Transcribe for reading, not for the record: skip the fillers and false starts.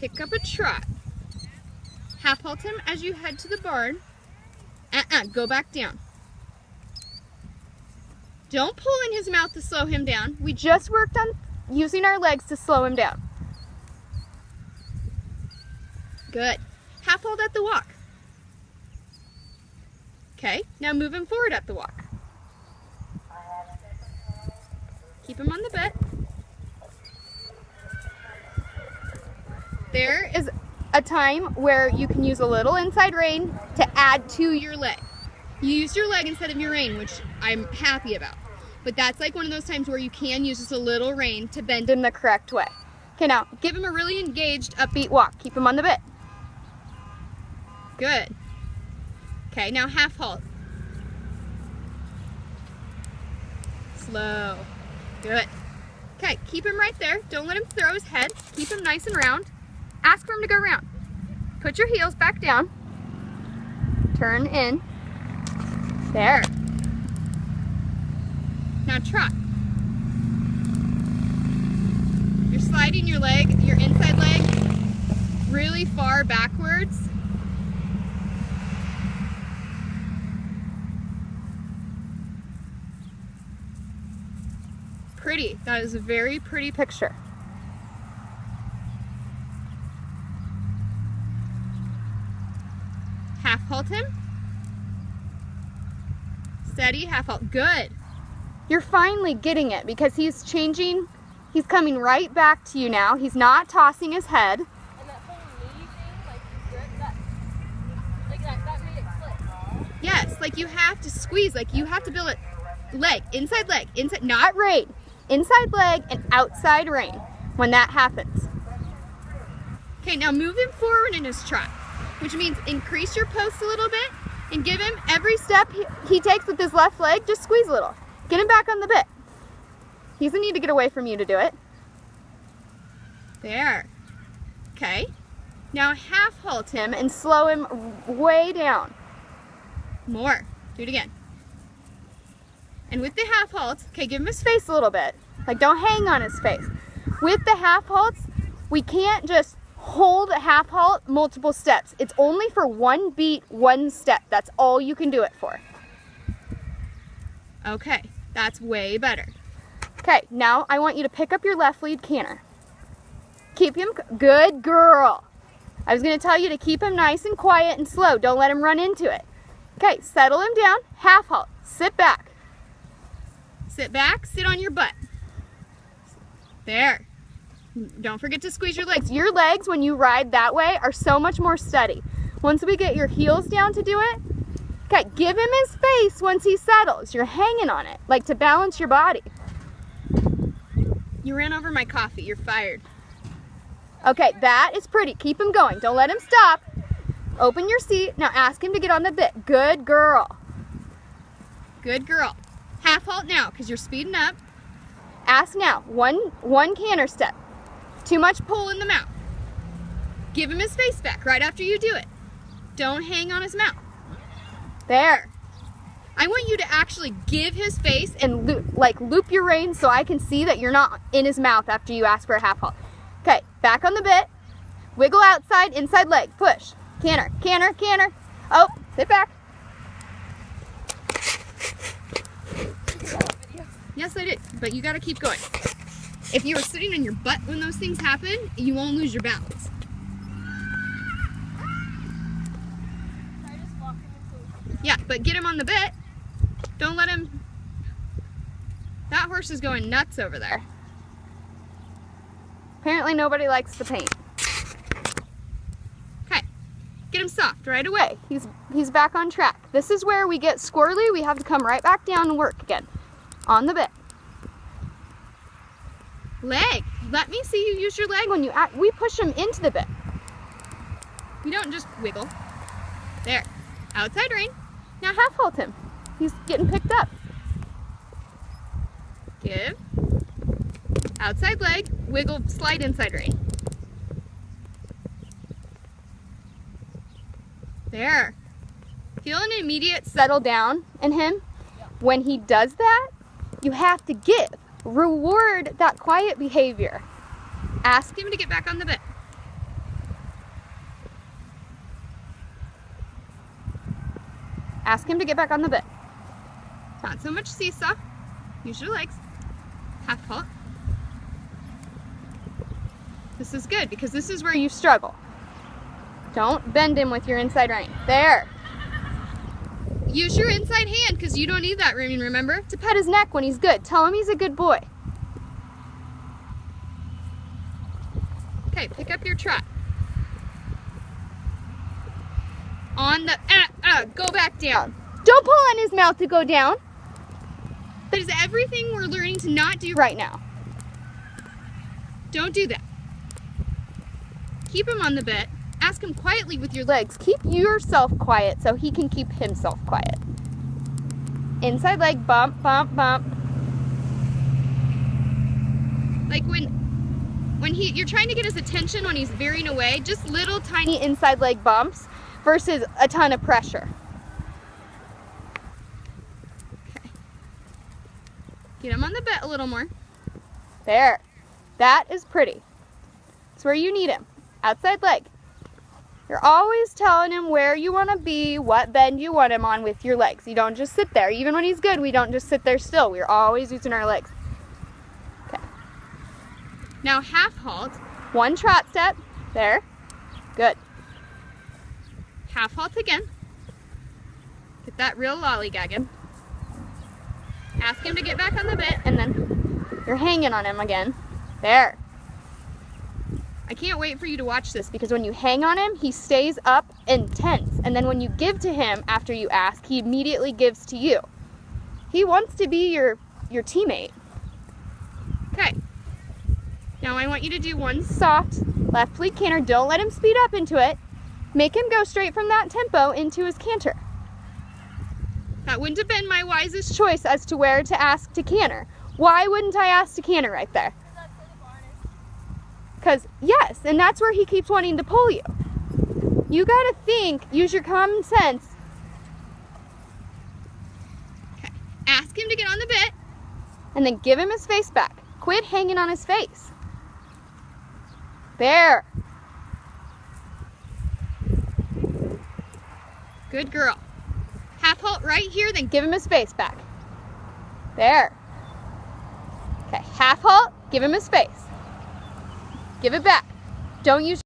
pick up a trot. Half halt him as you head to the barn. Go back down. Don't pull in his mouth to slow him down. We just worked on using our legs to slow him down. Good. Half halt at the walk. Okay, now move him forward at the walk. Keep him on the bit. There is a time where you can use a little inside rein to add to your leg. You used your leg instead of your rein, which I'm happy about. But that's like one of those times where you can use just a little rein to bend him the correct way. Okay, now give him a really engaged, upbeat walk. Keep him on the bit. Good. Okay, now half halt. Slow. Good. Okay, keep him right there. Don't let him throw his head. Keep him nice and round. Ask for him to go round. Put your heels back down. Turn in. There. Now trot. You're sliding your leg, your inside leg, really far backwards. Pretty. That is a very pretty picture. Half halt him. Steady, half halt. Good. You're finally getting it because he's changing. He's coming right back to you now. He's not tossing his head. And that whole knee thing, like that made it click. Yes, like you have to squeeze, like you have to build a leg, inside, not rein. Inside leg and outside rein when that happens. Okay, now move him forward in his trot, which means increase your post a little bit and give him every step he takes with his left leg, just squeeze a little. Get him back on the bit. He doesn't need to get away from you to do it. There. Okay. Now half halt him and slow him way down. More. Do it again. And with the half halts, okay, give him his face a little bit. Like, don't hang on his face. With the half halts, we can't just hold a half halt multiple steps. It's only for one beat, one step. That's all you can do it for. Okay, that's way better. Okay, now I want you to pick up your left lead canter. Keep him, good girl. I was gonna tell you to keep him nice and quiet and slow. Don't let him run into it. Okay, settle him down, half halt, sit back. Sit back, sit on your butt. There. Don't forget to squeeze your legs. Your legs, when you ride that way, are so much more steady. Once we get your heels down to do it, okay, give him his face once he settles. You're hanging on it, like to balance your body. You ran over my coffee, you're fired. Okay, that is pretty. Keep him going. Don't let him stop. Open your seat. Now ask him to get on the bit. Good girl. Good girl. Half halt now, because you're speeding up. Ask now, one canter step. Too much pull in the mouth. Give him his face back right after you do it. Don't hang on his mouth. There. I want you to actually give his face and loop your reins so I can see that you're not in his mouth after you ask for a half halt. Okay, back on the bit. Wiggle outside, inside leg, push. Canter, canter, canter. Oh, sit back. Yes, I did, but you gotta keep going. If you were sitting on your butt when those things happen, you won't lose your balance. Yeah, but get him on the bit. Don't let him. That horse is going nuts over there. Apparently nobody likes the paint. Okay, get him soft right away. He's back on track. This is where we get squirrely. We have to come right back down and work again. On the bit. Leg. Let me see you use your leg when you act. We push him into the bit. We don't just wiggle. There. Outside rein. Now half halt him. He's getting picked up. Give. Outside leg. Wiggle. Slide inside rein. There. Feel an immediate settle down in him. When he does that, you have to give. Reward that quiet behavior. Ask him to get back on the bit. Ask him to get back on the bit. Not so much seesaw. Use your legs. Half halt. This is good because this is where you struggle. Don't bend him with your inside rein. There. Use your inside hand because you don't need that rein, remember? To pet his neck when he's good. Tell him he's a good boy. Okay, pick up your trot. On the, go back down. Don't pull on his mouth to go down. That is everything we're learning to not do right now. Don't do that. Keep him on the bit. Ask him quietly with your legs. Keep yourself quiet so he can keep himself quiet. Inside leg, bump, bump, bump. Like when you're trying to get his attention when he's veering away, just little tiny inside leg bumps versus a ton of pressure. Okay. Get him on the bit a little more. There. That is pretty. It's where you need him. Outside leg. You're always telling him where you want to be, what bend you want him on with your legs. You don't just sit there. Even when he's good, we don't just sit there still. We're always using our legs. Okay. Now half halt. One trot step. There. Good. Half halt again. Get that real lollygagging. Ask him to get back on the bit, and then you're hanging on him again. There. I can't wait for you to watch this because when you hang on him, he stays up and tense. And then when you give to him after you ask, he immediately gives to you. He wants to be your teammate. Okay. Now I want you to do one soft left lead canter. Don't let him speed up into it. Make him go straight from that tempo into his canter. That wouldn't have been my wisest choice as to where to ask to canter. Why wouldn't I ask to canter right there? Because, yes, and that's where he keeps wanting to pull you. You gotta think, use your common sense. Okay, ask him to get on the bit, and then give him his face back. Quit hanging on his face. There. Good girl. Half halt right here, then give him his face back. There. Okay, half halt, give him his face. Give it back. Don't use